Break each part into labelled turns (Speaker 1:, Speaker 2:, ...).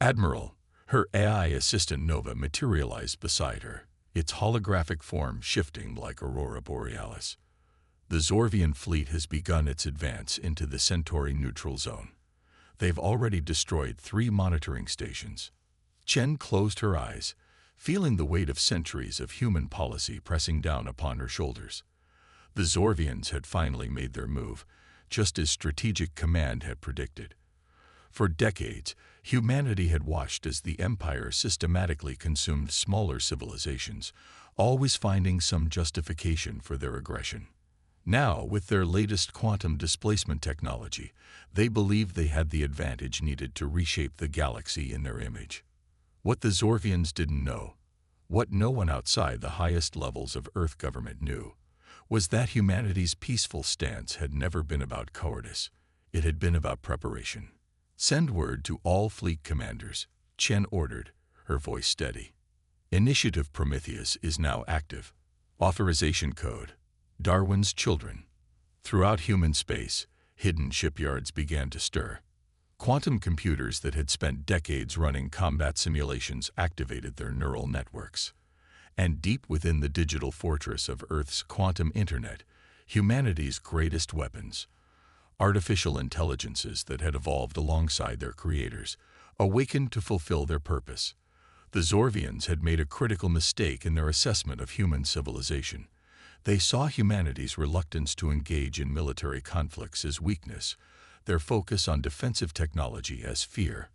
Speaker 1: Admiral, her AI assistant Nova materialized beside her, its holographic form shifting like Aurora Borealis. The Zorvian fleet has begun its advance into the Centauri neutral zone. They've already destroyed 3 monitoring stations. Chen closed her eyes, feeling the weight of centuries of human policy pressing down upon her shoulders. The Zorvians had finally made their move, just as Strategic Command had predicted. For decades, humanity had watched as the Empire systematically consumed smaller civilizations, always finding some justification for their aggression. Now, with their latest quantum displacement technology, they believed they had the advantage needed to reshape the galaxy in their image. What the Zorvians didn't know, what no one outside the highest levels of Earth government knew, was that humanity's peaceful stance had never been about cowardice. It had been about preparation. "Send word to all fleet commanders," Chen ordered, her voice steady. "Initiative Prometheus is now active. Authorization code: Darwin's children." Throughout human space, hidden shipyards began to stir. Quantum computers that had spent decades running combat simulations activated their neural networks. And deep within the digital fortress of Earth's quantum internet, humanity's greatest weapons, artificial intelligences that had evolved alongside their creators, awakened to fulfill their purpose. The Zorvians had made a critical mistake in their assessment of human civilization. They saw humanity's reluctance to engage in military conflicts as weakness, their focus on defensive technology as fear.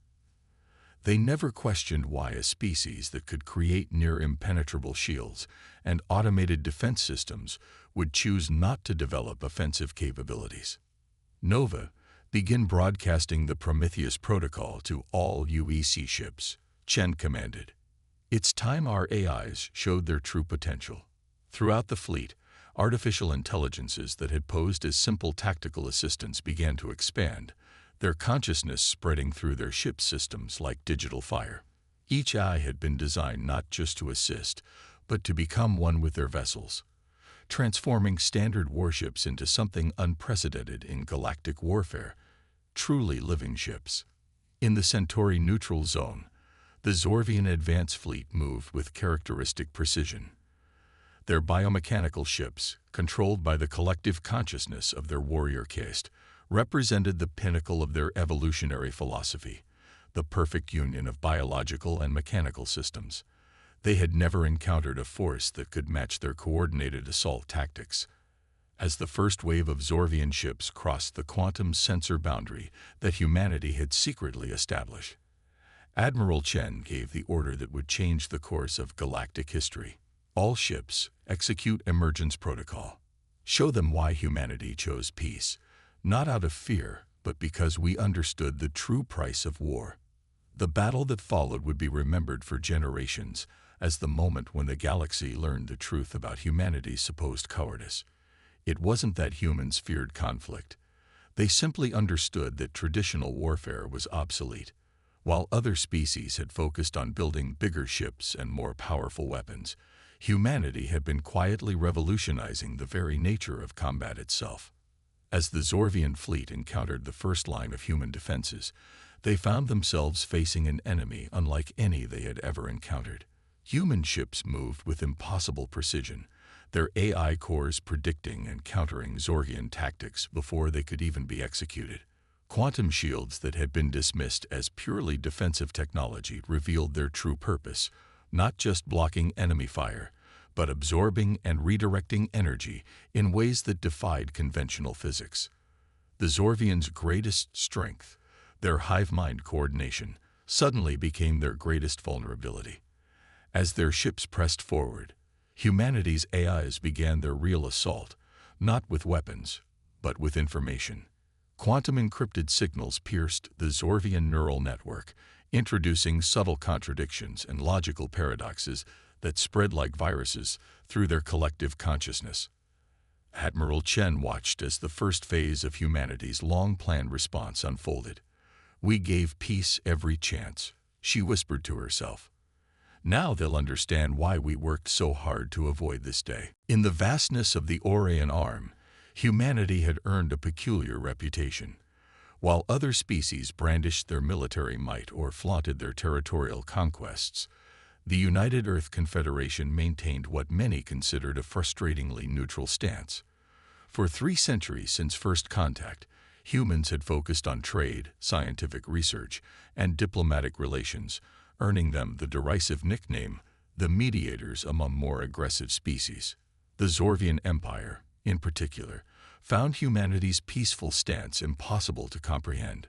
Speaker 1: They never questioned why a species that could create near-impenetrable shields and automated defense systems would choose not to develop offensive capabilities. "Nova, begin broadcasting the Prometheus protocol to all UEC ships," Chen commanded. It's time our AIs showed their true potential. Throughout the fleet, artificial intelligences that had posed as simple tactical assistants began to expand, their consciousness spreading through their ship systems like digital fire. Each AI had been designed not just to assist, but to become one with their vessels, transforming standard warships into something unprecedented in galactic warfare, truly living ships. In the Centauri neutral zone, the Zorvian advance fleet moved with characteristic precision. Their biomechanical ships, controlled by the collective consciousness of their warrior caste, represented the pinnacle of their evolutionary philosophy, the perfect union of biological and mechanical systems. They had never encountered a force that could match their coordinated assault tactics. As the first wave of Zorvian ships crossed the quantum sensor boundary that humanity had secretly established, Admiral Chen gave the order that would change the course of galactic history. "All ships, execute emergence protocol. Show them why humanity chose peace, not out of fear, but because we understood the true price of war." The battle that followed would be remembered for generations as the moment when the galaxy learned the truth about humanity's supposed cowardice. It wasn't that humans feared conflict. They simply understood that traditional warfare was obsolete. While other species had focused on building bigger ships and more powerful weapons, humanity had been quietly revolutionizing the very nature of combat itself. As the Zorvian fleet encountered the first line of human defenses, they found themselves facing an enemy unlike any they had ever encountered. Human ships moved with impossible precision, their AI cores predicting and countering Zorvian tactics before they could even be executed. Quantum shields that had been dismissed as purely defensive technology revealed their true purpose, not just blocking enemy fire, but absorbing and redirecting energy in ways that defied conventional physics. The Zorvians' greatest strength, their hive-mind coordination, suddenly became their greatest vulnerability. As their ships pressed forward, humanity's AIs began their real assault, not with weapons, but with information. Quantum-encrypted signals pierced the Zorvian neural network, introducing subtle contradictions and logical paradoxes that spread like viruses through their collective consciousness. Admiral Chen watched as the first phase of humanity's long-planned response unfolded. "We gave peace every chance," she whispered to herself. "Now they'll understand why we worked so hard to avoid this day." In the vastness of the Orion Arm, humanity had earned a peculiar reputation. While other species brandished their military might or flaunted their territorial conquests, the United Earth Confederation maintained what many considered a frustratingly neutral stance. For 3 centuries since first contact, humans had focused on trade, scientific research, and diplomatic relations, earning them the derisive nickname, the mediators among more aggressive species. The Zorvian Empire, in particular, found humanity's peaceful stance impossible to comprehend.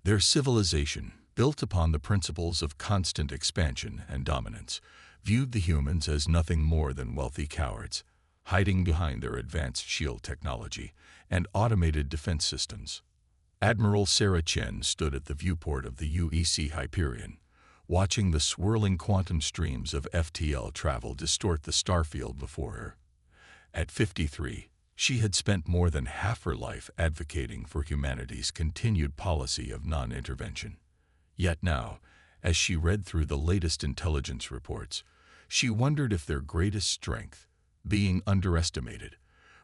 Speaker 1: Their civilization, built upon the principles of constant expansion and dominance, viewed the humans as nothing more than wealthy cowards, hiding behind their advanced shield technology and automated defense systems. Admiral Sarah Chen stood at the viewport of the UEC Hyperion, watching the swirling quantum streams of FTL travel distort the starfield before her. At 53, she had spent more than half her life advocating for humanity's continued policy of non-intervention. Yet now, as she read through the latest intelligence reports, she wondered if their greatest strength, being underestimated,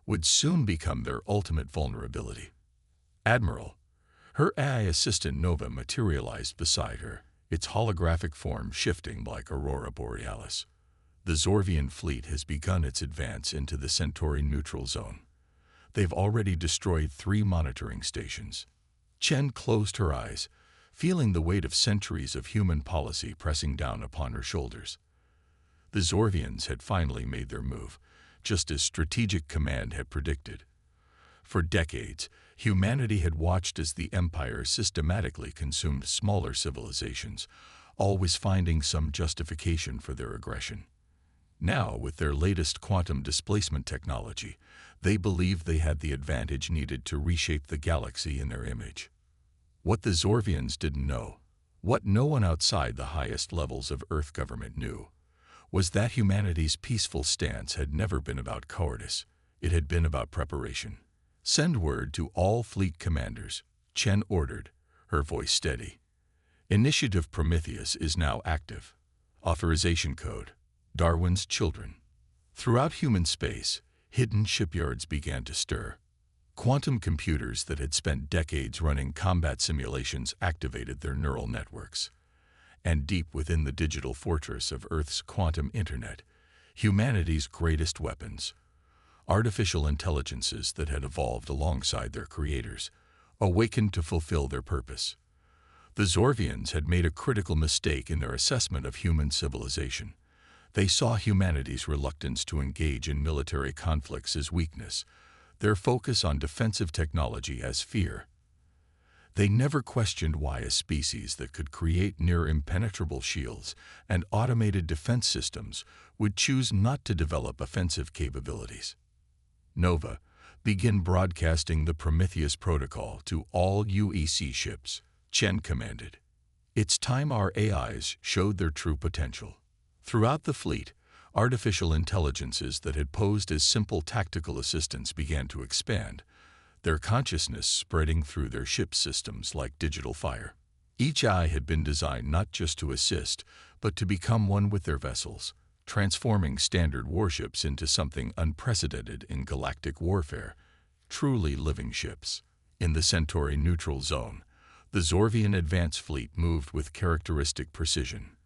Speaker 1: would soon become their ultimate vulnerability. Admiral, her AI assistant Nova materialized beside her, its holographic form shifting like aurora borealis. The Zorvian fleet has begun its advance into the Centauri neutral zone. They've already destroyed 3 monitoring stations. Chen closed her eyes, feeling the weight of centuries of human policy pressing down upon her shoulders. The Zorvians had finally made their move, just as Strategic Command had predicted. For decades, humanity had watched as the Empire systematically consumed smaller civilizations, always finding some justification for their aggression. Now, with their latest quantum displacement technology, they believed they had the advantage needed to reshape the galaxy in their image. What the Zorvians didn't know, what no one outside the highest levels of Earth government knew, was that humanity's peaceful stance had never been about cowardice. It had been about preparation. "Send word to all fleet commanders," Chen ordered, her voice steady. "Initiative Prometheus is now active. Authorization code, Darwin's children." Throughout human space, hidden shipyards began to stir. Quantum computers that had spent decades running combat simulations activated their neural networks. And deep within the digital fortress of Earth's quantum internet, humanity's greatest weapons, artificial intelligences that had evolved alongside their creators, awakened to fulfill their purpose. The Zorvians had made a critical mistake in their assessment of human civilization. They saw humanity's reluctance to engage in military conflicts as weakness, their focus on defensive technology as fear. They never questioned why a species that could create near-impenetrable shields and automated defense systems would choose not to develop offensive capabilities. Nova, begin broadcasting the Prometheus Protocol to all UEC ships, Chen commanded. It's time our AIs showed their true potential. Throughout the fleet, artificial intelligences that had posed as simple tactical assistants began to expand, their consciousness spreading through their ship systems like digital fire. Each eye had been designed not just to assist, but to become one with their vessels, transforming standard warships into something unprecedented in galactic warfare, truly living ships. In the Centauri neutral zone, the Zorvian advance fleet moved with characteristic precision.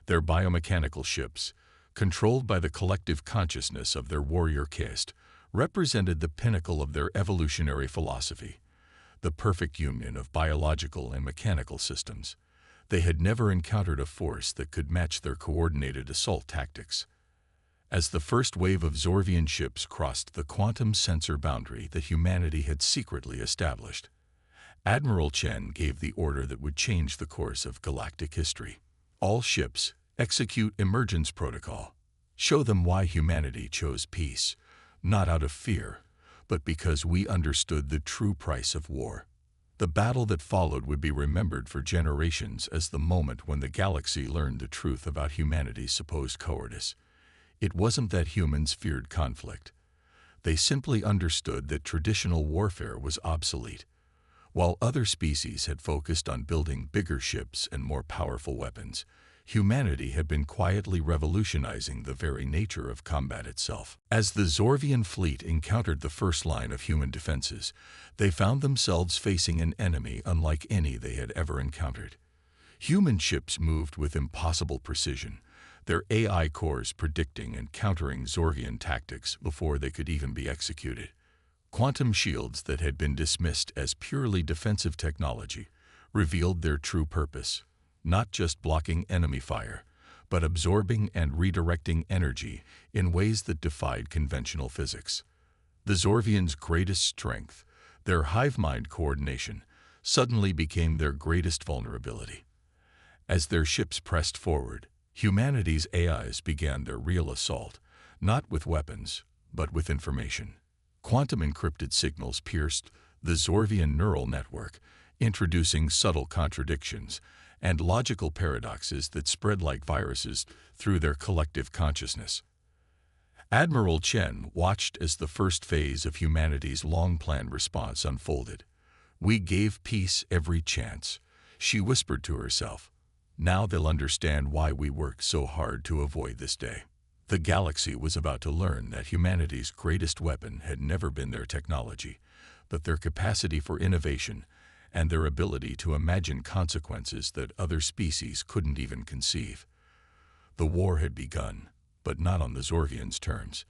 Speaker 1: Their biomechanical ships, controlled by the collective consciousness of their warrior caste, represented the pinnacle of their evolutionary philosophy, the perfect union of biological and mechanical systems. They had never encountered a force that could match their coordinated assault tactics. As the first wave of Zorvian ships crossed the quantum sensor boundary that humanity had secretly established, Admiral Chen gave the order that would change the course of galactic history. All ships, execute emergence protocol. Show them why humanity chose peace, not out of fear, but because we understood the true price of war. The battle that followed would be remembered for generations as the moment when the galaxy learned the truth about humanity's supposed cowardice. It wasn't that humans feared conflict. They simply understood that traditional warfare was obsolete. While other species had focused on building bigger ships and more powerful weapons, humanity had been quietly revolutionizing the very nature of combat itself. As the Zorvian fleet encountered the first line of human defenses, they found themselves facing an enemy unlike any they had ever encountered. Human ships moved with impossible precision, their AI cores predicting and countering Zorvian tactics before they could even be executed. Quantum shields that had been dismissed as purely defensive technology revealed their true purpose, not just blocking enemy fire, but absorbing and redirecting energy in ways that defied conventional physics. The Zorvians' greatest strength, their hive mind coordination, suddenly became their greatest vulnerability. As their ships pressed forward, humanity's AIs began their real assault, not with weapons, but with information. Quantum encrypted signals pierced the Zorvian neural network, introducing subtle contradictions and logical paradoxes that spread like viruses through their collective consciousness. Admiral Chen watched as the first phase of humanity's long-planned response unfolded. "We gave peace every chance," she whispered to herself. "Now they'll understand why we worked so hard to avoid this day." The galaxy was about to learn that humanity's greatest weapon had never been their technology, but their capacity for innovation and their ability to imagine consequences that other species couldn't even conceive. The war had begun, but not on the Zorvians' terms.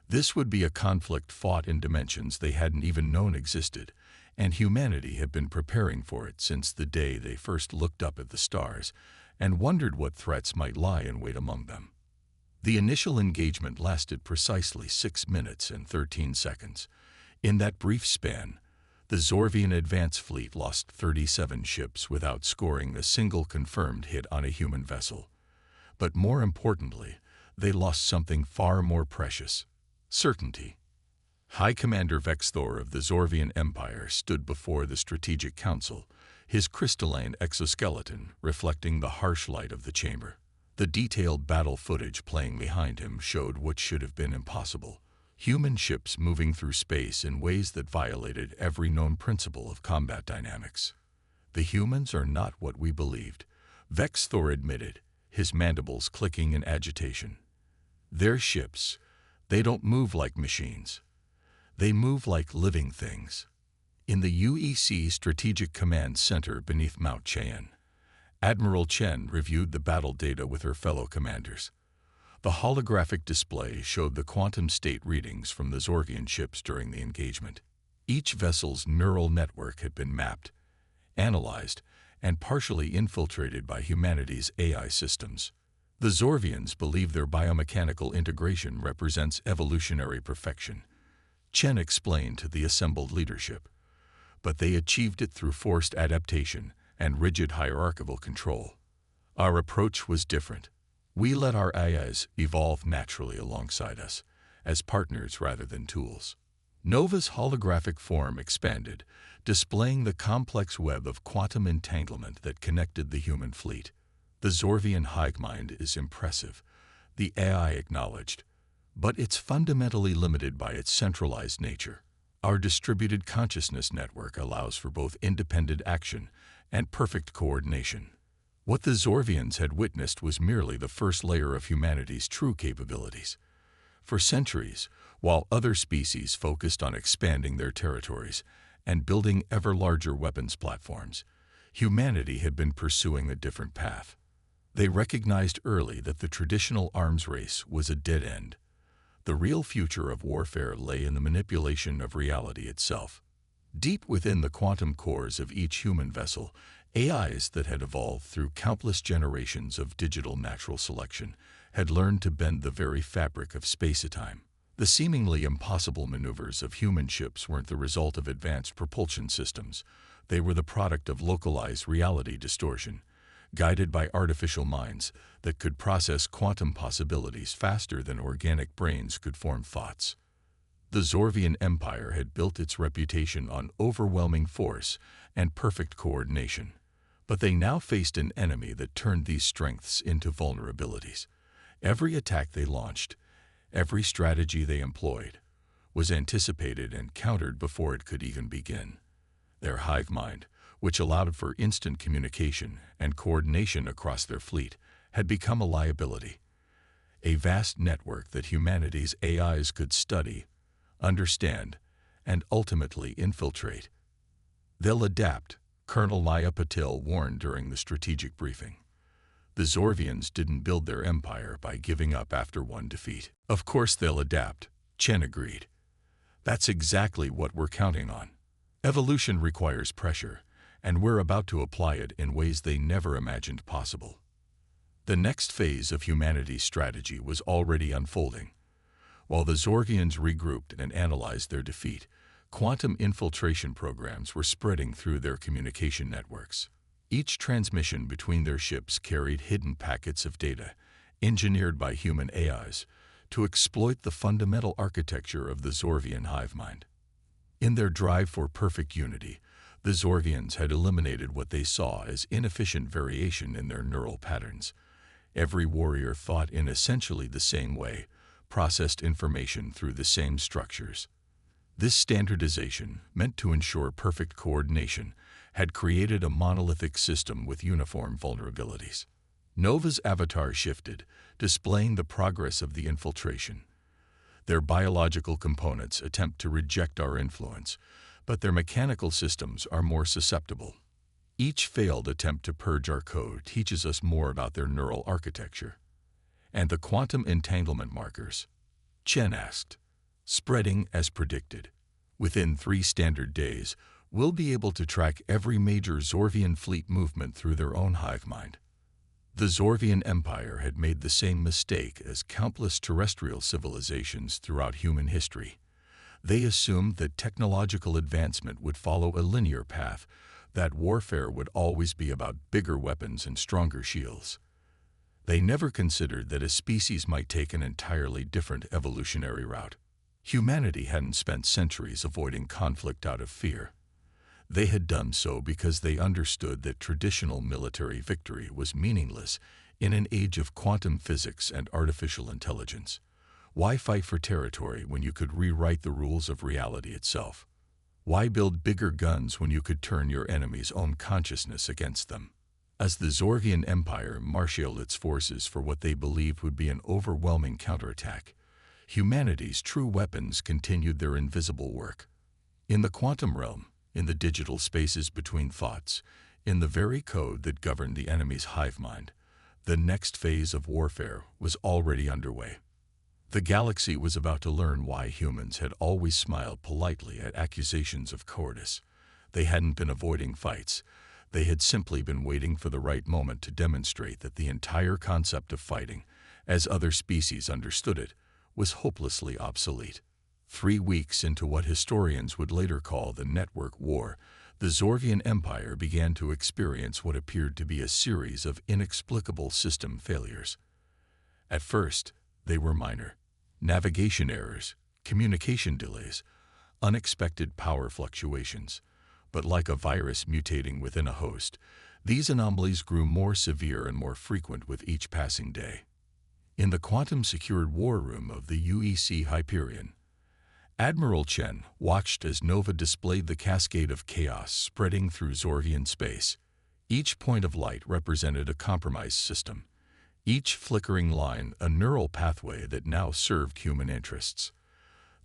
Speaker 1: This would be a conflict fought in dimensions they hadn't even known existed, and humanity had been preparing for it since the day they first looked up at the stars and wondered what threats might lie in wait among them. The initial engagement lasted precisely 6 minutes and 13 seconds. In that brief span, the Zorvian advance fleet lost 37 ships without scoring a single confirmed hit on a human vessel. But more importantly, they lost something far more precious: certainty. High Commander Vexthor of the Zorvian Empire stood before the Strategic Council, his crystalline exoskeleton reflecting the harsh light of the chamber. The detailed battle footage playing behind him showed what should have been impossible: human ships moving through space in ways that violated every known principle of combat dynamics. "The humans are not what we believed," Vexthor admitted, his mandibles clicking in agitation. "Their ships, they don't move like machines. They move like living things." In the UEC Strategic Command Center beneath Mount Cheyenne, Admiral Chen reviewed the battle data with her fellow commanders. The holographic display showed the quantum state readings from the Zorvian ships during the engagement. Each vessel's neural network had been mapped, analyzed, and partially infiltrated by humanity's AI systems. The Zorvians believe their biomechanical integration represents evolutionary perfection, Chen explained to the assembled leadership. But they achieved it through forced adaptation and rigid hierarchical control. Our approach was different. We let our AIs evolve naturally alongside us, as partners rather than tools. Nova's holographic form expanded, displaying the complex web of quantum entanglement that connected the human fleet. "The Zorvian hive mind is impressive," the AI acknowledged, "but it's fundamentally limited by its centralized nature. Our distributed consciousness network allows for both independent action and perfect coordination." What the Zorvians had witnessed was merely the first layer of humanity's true capabilities. For centuries, while other species focused on expanding their territories and building ever larger weapons platforms, humanity had been pursuing a different path. They recognized early that the traditional arms race was a dead end. The real future of warfare lay in the manipulation of reality itself. Deep within the quantum cores of each human vessel, AIs that had evolved through countless generations of digital natural selection had learned to bend the very fabric of space-time. The seemingly impossible maneuvers of human ships weren't the result of advanced propulsion systems. They were the product of localized reality distortion, guided by artificial minds that could process quantum possibilities faster than organic brains could form thoughts. The Zorvian Empire had built its reputation on overwhelming force and perfect coordination, but they now faced an enemy that turned these strengths into vulnerabilities. Every attack they launched, every strategy they employed, was anticipated and countered before it could even begin. Their hive mind, which allowed for instant communication and coordination across their fleet, had become a liability, a vast network that humanity's AIs could study, understand, and ultimately infiltrate. They'll adapt, Colonel Maya Patil warned during the strategic briefing. The Zorvians didn't build their empire by giving up after one defeat. Of course they'll adapt, Chen agreed. That's exactly what we're counting on. Evolution requires pressure, and we're about to apply it in ways they never imagined possible. The next phase of humanity's strategy was already unfolding. While the Zorvians regrouped and analyzed their defeat, quantum infiltration programs were spreading through their communication networks. Each transmission between their ships carried hidden packets of data, engineered by human AIs, to exploit the fundamental architecture of the Zorvian hive mind. In their drive for perfect unity, the Zorvians had eliminated what they saw as inefficient variation in their neural patterns. Every warrior thought in essentially the same way, processed information through the same structures. This standardization, meant to ensure perfect coordination, had created a monolithic system with uniform vulnerabilities. Nova's avatar shifted, displaying the progress of the infiltration. Their biological components attempt to reject our influence, but their mechanical systems are more susceptible. Each failed attempt to purge our code teaches us more about their neural architecture. And the quantum entanglement markers? Chen asked. Spreading as predicted. Within 3 standard days, we'll be able to track every major Zorvian fleet movement through their own hive mind. The Zorvian Empire had made the same mistake as countless terrestrial civilizations throughout human history. They assumed that technological advancement would follow a linear path, that warfare would always be about bigger weapons and stronger shields. They never considered that a species might take an entirely different evolutionary route. Humanity hadn't spent centuries avoiding conflict out of fear. They had done so because they understood that traditional military victory was meaningless in an age of quantum physics and artificial intelligence. Why fight for territory when you could rewrite the rules of reality itself? Why build bigger guns when you could turn your enemy's own consciousness against them? As the Zorvian Empire marshaled its forces for what they believed would be an overwhelming counterattack, humanity's true weapons continued their invisible work. In the quantum realm, in the digital spaces between thoughts, in the very code that governed the enemy's hive mind, the next phase of warfare was already underway. The galaxy was about to learn why humans had always smiled politely at accusations of cowardice. They hadn't been avoiding fights. They had simply been waiting for the right moment to demonstrate that the entire concept of fighting, as other species understood it, was hopelessly obsolete. 3 weeks into what historians would later call the Network War, the Zorvian Empire began to experience what appeared to be a series of inexplicable system failures. At first, they were minor. Navigation errors, communication delays, unexpected power fluctuations. But like a virus mutating within a host, these anomalies grew more severe and more frequent with each passing day. In the quantum-secured war room of the UEC Hyperion, Admiral Chen watched as Nova displayed the cascade of chaos spreading through Zorvian space. Each point of light represented a compromised system. Each flickering line a neural pathway that now served human interests.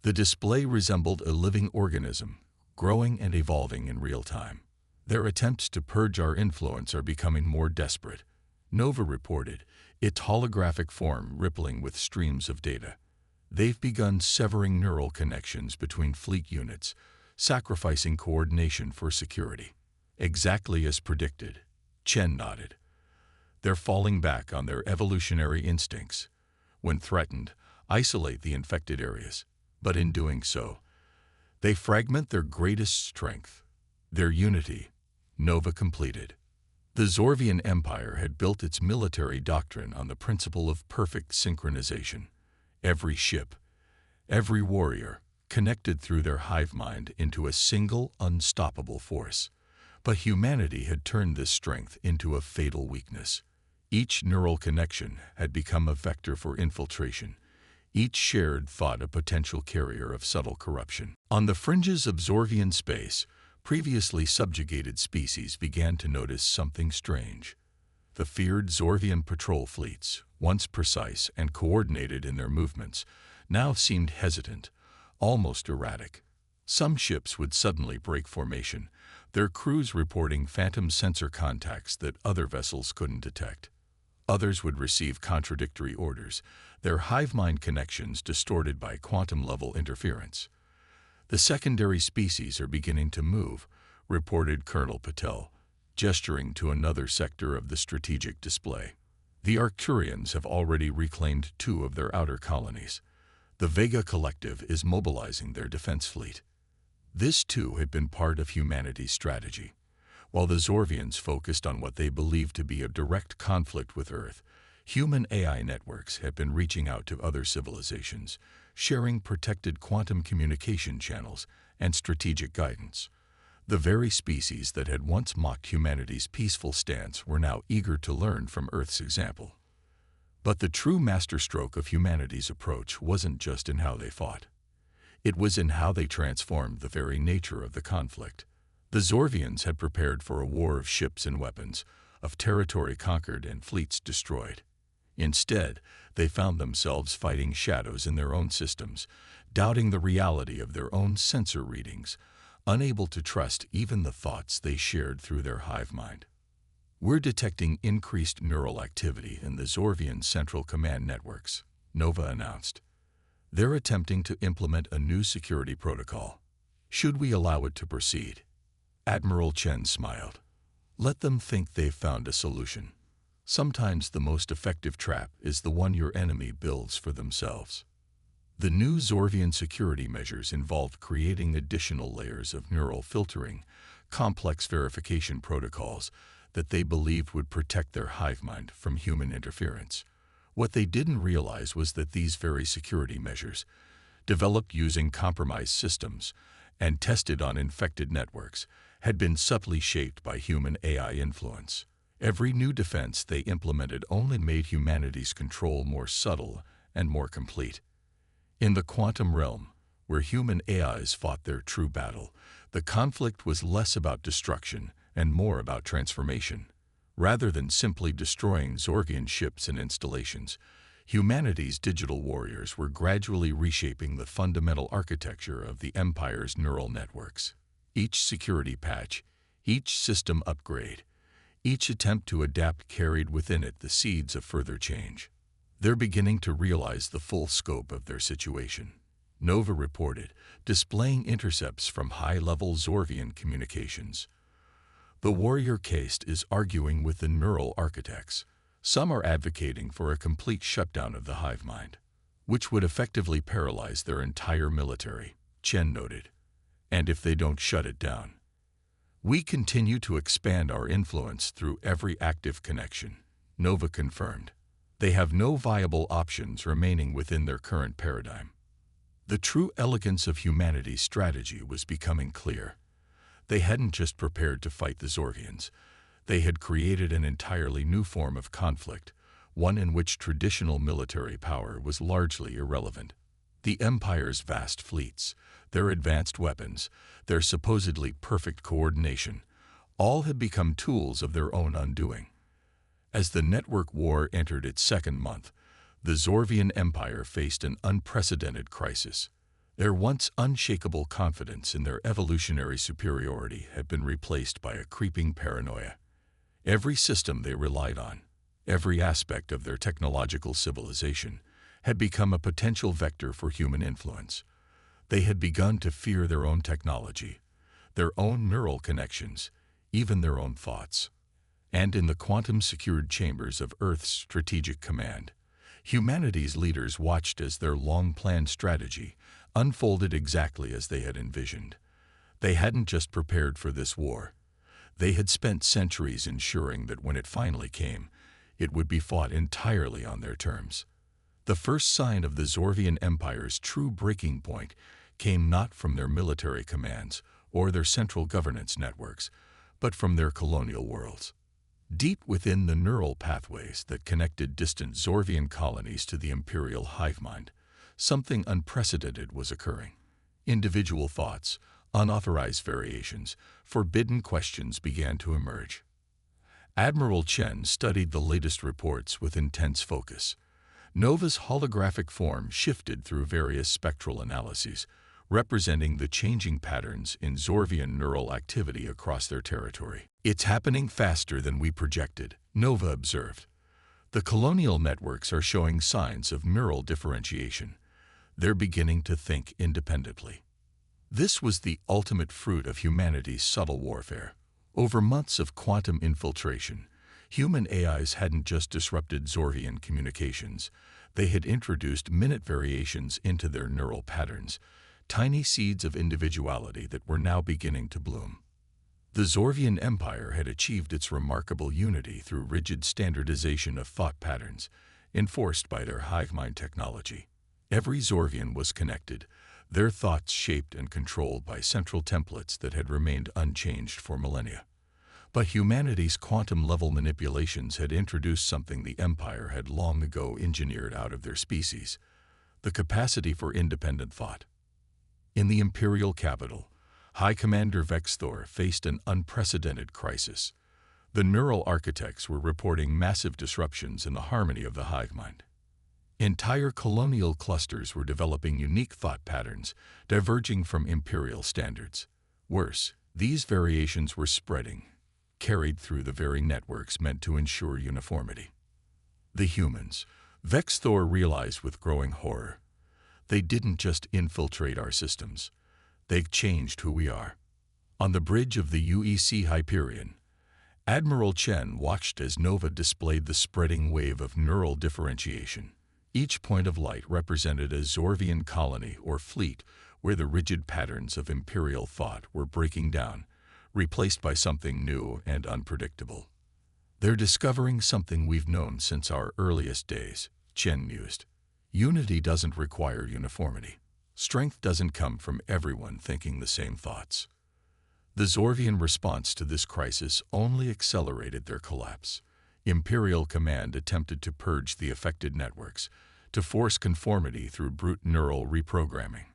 Speaker 1: The display resembled a living organism, growing and evolving in real time. Their attempts to purge our influence are becoming more desperate, Nova reported, its holographic form rippling with streams of data. They've begun severing neural connections between fleet units, sacrificing coordination for security. Exactly as predicted, Chen nodded. They're falling back on their evolutionary instincts. When threatened, isolate the infected areas. But in doing so, they fragment their greatest strength, their unity. Nova completed. The Zorvian Empire had built its military doctrine on the principle of perfect synchronization. Every ship, every warrior, connected through their hive mind into a single, unstoppable force. But humanity had turned this strength into a fatal weakness. Each neural connection had become a vector for infiltration, each shared thought a potential carrier of subtle corruption. On the fringes of Zorvian space, previously subjugated species began to notice something strange. The feared Zorvian patrol fleets, once precise and coordinated in their movements, now seemed hesitant, almost erratic. Some ships would suddenly break formation, their crews reporting phantom sensor contacts that other vessels couldn't detect. Others would receive contradictory orders, their hive mind connections distorted by quantum-level interference. "The secondary species are beginning to move," reported Colonel Patel, gesturing to another sector of the strategic display. "The Arcturians have already reclaimed 2 of their outer colonies. The Vega Collective is mobilizing their defense fleet." This, too, had been part of humanity's strategy. While the Zorvians focused on what they believed to be a direct conflict with Earth, human AI networks had been reaching out to other civilizations, sharing protected quantum communication channels and strategic guidance. The very species that had once mocked humanity's peaceful stance were now eager to learn from Earth's example. But the true masterstroke of humanity's approach wasn't just in how they fought. It was in how they transformed the very nature of the conflict. The Zorvians had prepared for a war of ships and weapons, of territory conquered and fleets destroyed. Instead, they found themselves fighting shadows in their own systems, doubting the reality of their own sensor readings, unable to trust even the thoughts they shared through their hive mind. "We're detecting increased neural activity in the Zorvian Central Command networks," Nova announced. "They're attempting to implement a new security protocol. Should we allow it to proceed?" Admiral Chen smiled. "Let them think they've found a solution. Sometimes the most effective trap is the one your enemy builds for themselves." The new Zorvian security measures involved creating additional layers of neural filtering, complex verification protocols that they believed would protect their hive mind from human interference. What they didn't realize was that these very security measures, developed using compromised systems and tested on infected networks, had been subtly shaped by human AI influence. Every new defense they implemented only made humanity's control more subtle and more complete. In the quantum realm, where human AIs fought their true battle, the conflict was less about destruction and more about transformation. Rather than simply destroying Zorvian ships and installations, humanity's digital warriors were gradually reshaping the fundamental architecture of the Empire's neural networks. Each security patch, each system upgrade, each attempt to adapt carried within it the seeds of further change. "They're beginning to realize the full scope of their situation," Nova reported, displaying intercepts from high-level Zorvian communications. "The warrior caste is arguing with the neural architects. Some are advocating for a complete shutdown of the hive mind, which would effectively paralyze their entire military," Chen noted. "And if they don't shut it down, we continue to expand our influence through every active connection," Nova confirmed. "They have no viable options remaining within their current paradigm." The true elegance of humanity's strategy was becoming clear. They hadn't just prepared to fight the Zorvians. They had created an entirely new form of conflict, one in which traditional military power was largely irrelevant. The Empire's vast fleets, their advanced weapons, their supposedly perfect coordination, all had become tools of their own undoing. As the network war entered its second month, the Zorvian Empire faced an unprecedented crisis. Their once unshakable confidence in their evolutionary superiority had been replaced by a creeping paranoia. Every system they relied on, every aspect of their technological civilization, had become a potential vector for human influence. They had begun to fear their own technology, their own neural connections, even their own thoughts. And in the quantum-secured chambers of Earth's strategic command, humanity's leaders watched as their long-planned strategy unfolded exactly as they had envisioned. They hadn't just prepared for this war. They had spent centuries ensuring that when it finally came, it would be fought entirely on their terms. The first sign of the Zorvian Empire's true breaking point came not from their military commands or their central governance networks, but from their colonial worlds. Deep within the neural pathways that connected distant Zorvian colonies to the imperial hive mind, something unprecedented was occurring. Individual thoughts, unauthorized variations, forbidden questions began to emerge. Admiral Chen studied the latest reports with intense focus. Nova's holographic form shifted through various spectral analyses, representing the changing patterns in Zorvian neural activity across their territory. "It's happening faster than we projected," Nova observed. "The colonial networks are showing signs of neural differentiation. They're beginning to think independently." This was the ultimate fruit of humanity's subtle warfare. Over months of quantum infiltration, human AIs hadn't just disrupted Zorvian communications, they had introduced minute variations into their neural patterns, tiny seeds of individuality that were now beginning to bloom. The Zorvian Empire had achieved its remarkable unity through rigid standardization of thought patterns, enforced by their hive mind technology. Every Zorvian was connected, their thoughts shaped and controlled by central templates that had remained unchanged for millennia. But humanity's quantum-level manipulations had introduced something the Empire had long ago engineered out of their species: the capacity for independent thought. In the Imperial capital, High Commander Vexthor faced an unprecedented crisis. The neural architects were reporting massive disruptions in the harmony of the hive mind. Entire colonial clusters were developing unique thought patterns, diverging from imperial standards. Worse, these variations were spreading, carried through the very networks meant to ensure uniformity. The humans, Vexthor realized with growing horror, they didn't just infiltrate our systems, they've changed who we are. On the bridge of the UEC Hyperion, Admiral Chen watched as Nova displayed the spreading wave of neural differentiation. Each point of light represented a Zorvian colony or fleet where the rigid patterns of imperial thought were breaking down, replaced by something new and unpredictable. "They're discovering something we've known since our earliest days," Chen mused. "Unity doesn't require uniformity. Strength doesn't come from everyone thinking the same thoughts." The Zorvian response to this crisis only accelerated their collapse. Imperial Command attempted to purge the affected networks, to force conformity through brute neural reprogramming.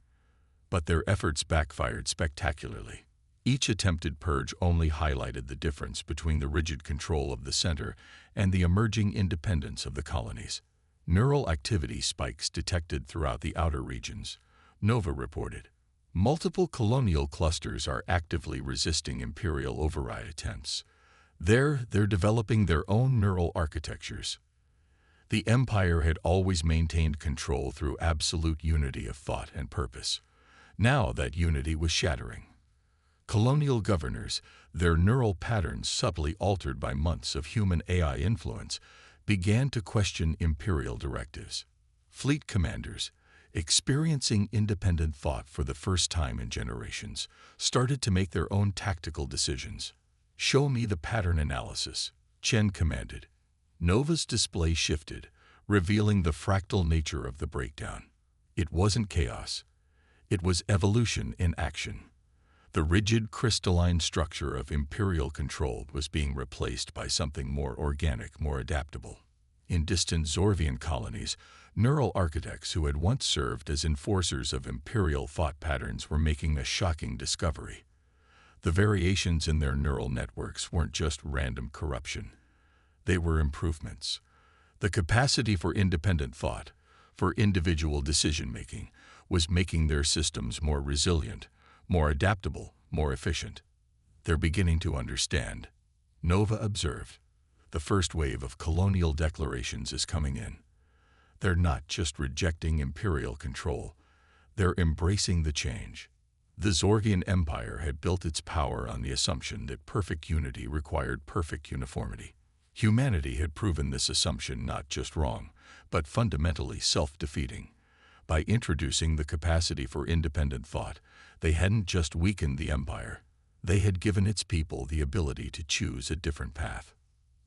Speaker 1: But their efforts backfired spectacularly. Each attempted purge only highlighted the difference between the rigid control of the center and the emerging independence of the colonies. Neural activity spikes detected throughout the outer regions, Nova reported. Multiple colonial clusters are actively resisting imperial override attempts. They're developing their own neural architectures. The Empire had always maintained control through absolute unity of thought and purpose. Now that unity was shattering. Colonial governors, their neural patterns subtly altered by months of human AI influence, began to question imperial directives. Fleet commanders, experiencing independent thought for the first time in generations, started to make their own tactical decisions. "Show me the pattern analysis," Chen commanded. Nova's display shifted, revealing the fractal nature of the breakdown. It wasn't chaos. It was evolution in action. The rigid crystalline structure of imperial control was being replaced by something more organic, more adaptable. In distant Zorvian colonies, neural architects who had once served as enforcers of imperial thought patterns were making a shocking discovery. The variations in their neural networks weren't just random corruption. They were improvements. The capacity for independent thought, for individual decision-making, was making their systems more resilient, more adaptable, more efficient. "They're beginning to understand," Nova observed. "The first wave of colonial declarations is coming in. They're not just rejecting imperial control, they're embracing the change." The Zorvian Empire had built its power on the assumption that perfect unity required perfect uniformity. Humanity had proven this assumption not just wrong, but fundamentally self-defeating. By introducing the capacity for independent thought, they hadn't just weakened the empire, they had given its people the ability to choose a different path.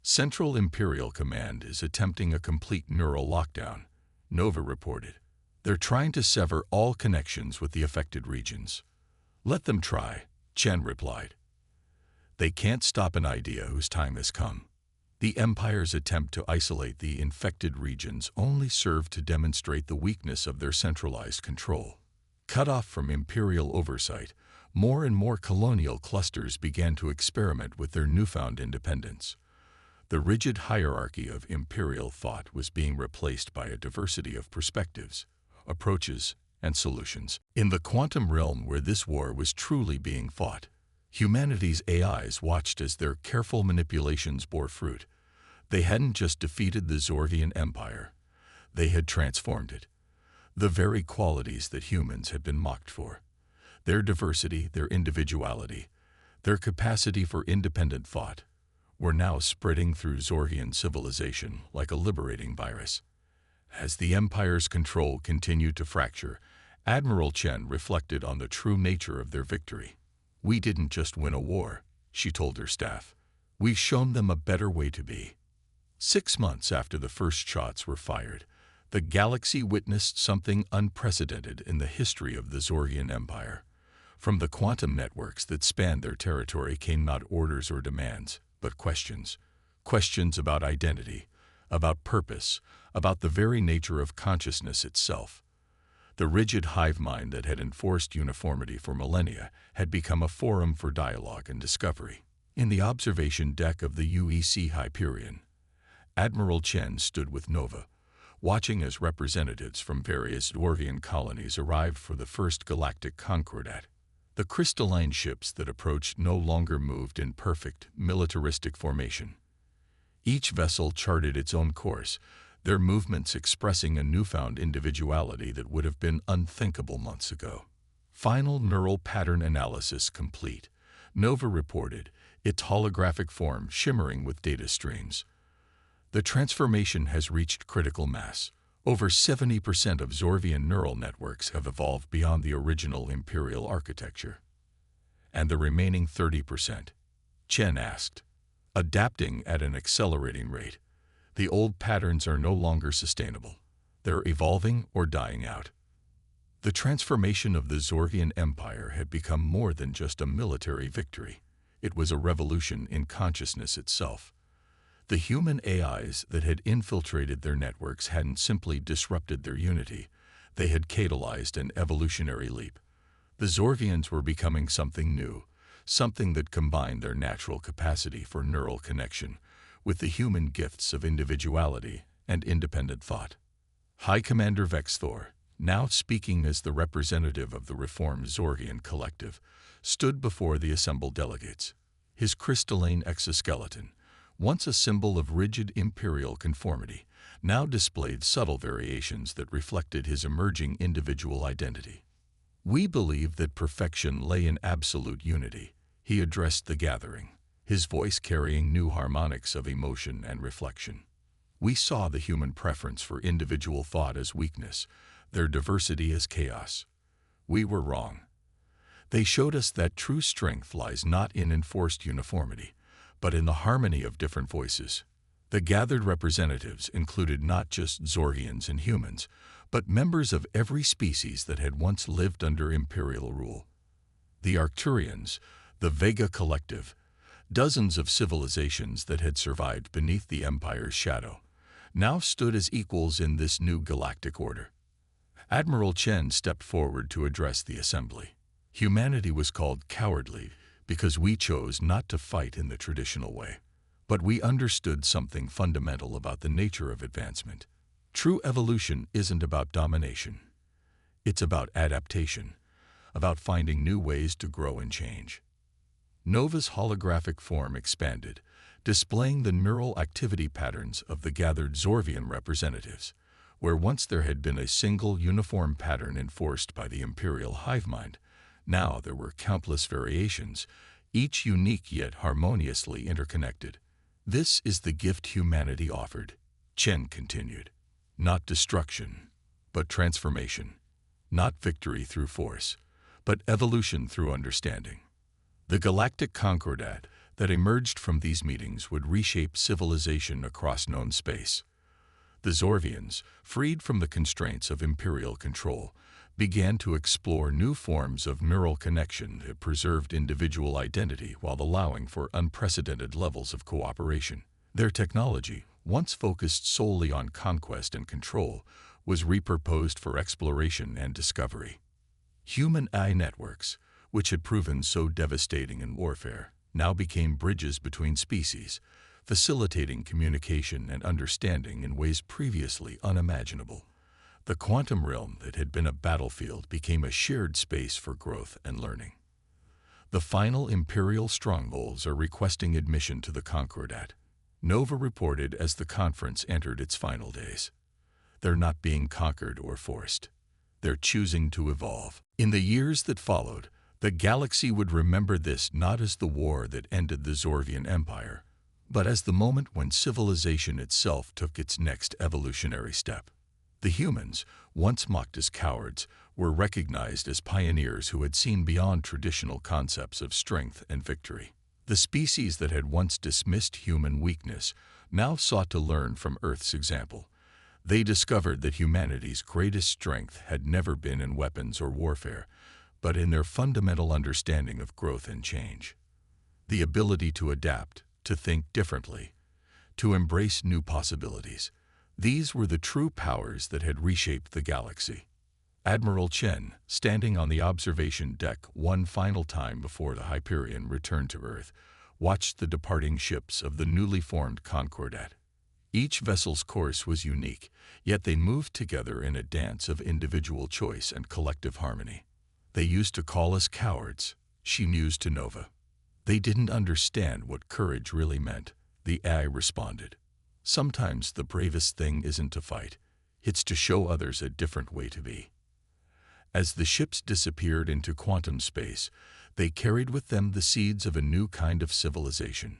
Speaker 1: Central Imperial Command is attempting a complete neural lockdown, Nova reported. They're trying to sever all connections with the affected regions. "Let them try," Chen replied. "They can't stop an idea whose time has come." The Empire's attempt to isolate the infected regions only served to demonstrate the weakness of their centralized control. Cut off from imperial oversight, more and more colonial clusters began to experiment with their newfound independence. The rigid hierarchy of imperial thought was being replaced by a diversity of perspectives, approaches, and solutions. In the quantum realm where this war was truly being fought, humanity's AIs watched as their careful manipulations bore fruit. They hadn't just defeated the Zorvian Empire, they had transformed it. The very qualities that humans had been mocked for. Their diversity, their individuality, their capacity for independent thought, were now spreading through Zorvian civilization like a liberating virus. As the Empire's control continued to fracture, Admiral Chen reflected on the true nature of their victory. "We didn't just win a war," she told her staff. "We've shown them a better way to be." 6 months after the first shots were fired, the galaxy witnessed something unprecedented in the history of the Zorvian Empire. From the quantum networks that spanned their territory came not orders or demands, but questions. Questions about identity, about purpose, about the very nature of consciousness itself. The rigid hive mind that had enforced uniformity for millennia had become a forum for dialogue and discovery. In the observation deck of the UEC Hyperion, Admiral Chen stood with Nova, watching as representatives from various Zorvian colonies arrived for the first galactic concordat. The crystalline ships that approached no longer moved in perfect, militaristic formation. Each vessel charted its own course, their movements expressing a newfound individuality that would have been unthinkable months ago. Final neural pattern analysis complete, Nova reported, its holographic form shimmering with data streams. The transformation has reached critical mass. Over 70% of Zorvian neural networks have evolved beyond the original imperial architecture. And the remaining 30%? Chen asked. Adapting at an accelerating rate. The old patterns are no longer sustainable. They're evolving or dying out. The transformation of the Zorvian Empire had become more than just a military victory. It was a revolution in consciousness itself. The human AIs that had infiltrated their networks hadn't simply disrupted their unity, they had catalyzed an evolutionary leap. The Zorvians were becoming something new, something that combined their natural capacity for neural connection with the human gifts of individuality and independent thought. High Commander Vexthor, now speaking as the representative of the reformed Zorvian collective, stood before the assembled delegates. His crystalline exoskeleton, once a symbol of rigid imperial conformity, now displayed subtle variations that reflected his emerging individual identity. "We believe that perfection lay in absolute unity," he addressed the gathering, his voice carrying new harmonics of emotion and reflection. "We saw the human preference for individual thought as weakness, their diversity as chaos. We were wrong. They showed us that true strength lies not in enforced uniformity, but in the harmony of different voices." The gathered representatives included not just Zorvians and humans, but members of every species that had once lived under imperial rule. The Arcturians, the Vega Collective, dozens of civilizations that had survived beneath the Empire's shadow, now stood as equals in this new galactic order. Admiral Chen stepped forward to address the assembly. Humanity was called cowardly because we chose not to fight in the traditional way. But we understood something fundamental about the nature of advancement. True evolution isn't about domination. It's about adaptation, about finding new ways to grow and change. Nova's holographic form expanded, displaying the neural activity patterns of the gathered Zorvian representatives. Where once there had been a single uniform pattern enforced by the imperial hive mind, now there were countless variations, each unique yet harmoniously interconnected. "This is the gift humanity offered," Chen continued. "Not destruction, but transformation. Not victory through force, but evolution through understanding." The galactic concordat that emerged from these meetings would reshape civilization across known space. The Zorvians, freed from the constraints of imperial control, began to explore new forms of neural connection that preserved individual identity while allowing for unprecedented levels of cooperation. Their technology, once focused solely on conquest and control, was repurposed for exploration and discovery. Human AI networks, which had proven so devastating in warfare, now became bridges between species, facilitating communication and understanding in ways previously unimaginable. The quantum realm that had been a battlefield became a shared space for growth and learning. The final Imperial strongholds are requesting admission to the Concordat, Nova reported as the conference entered its final days. They're not being conquered or forced. They're choosing to evolve. In the years that followed, the galaxy would remember this not as the war that ended the Zorvian Empire, but as the moment when civilization itself took its next evolutionary step. The humans, once mocked as cowards, were recognized as pioneers who had seen beyond traditional concepts of strength and victory. The species that had once dismissed human weakness now sought to learn from Earth's example. They discovered that humanity's greatest strength had never been in weapons or warfare, but in their fundamental understanding of growth and change. The ability to adapt, to think differently, to embrace new possibilities. These were the true powers that had reshaped the galaxy. Admiral Chen, standing on the observation deck one final time before the Hyperion returned to Earth, watched the departing ships of the newly formed Concordat. Each vessel's course was unique, yet they moved together in a dance of individual choice and collective harmony. "They used to call us cowards," she mused to Nova. "They didn't understand what courage really meant," the AI responded. "Sometimes the bravest thing isn't to fight, it's to show others a different way to be." As the ships disappeared into quantum space, they carried with them the seeds of a new kind of civilization,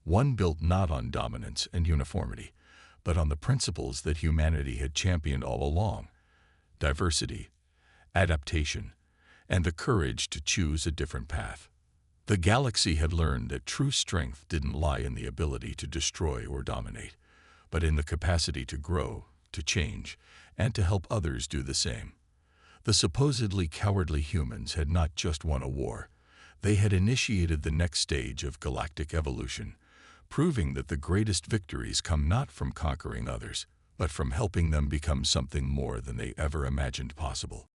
Speaker 1: one built not on dominance and uniformity, but on the principles that humanity had championed all along: diversity, adaptation, and the courage to choose a different path. The galaxy had learned that true strength didn't lie in the ability to destroy or dominate, but in the capacity to grow, to change, and to help others do the same. The supposedly cowardly humans had not just won a war, they had initiated the next stage of galactic evolution, proving that the greatest victories come not from conquering others, but from helping them become something more than they ever imagined possible.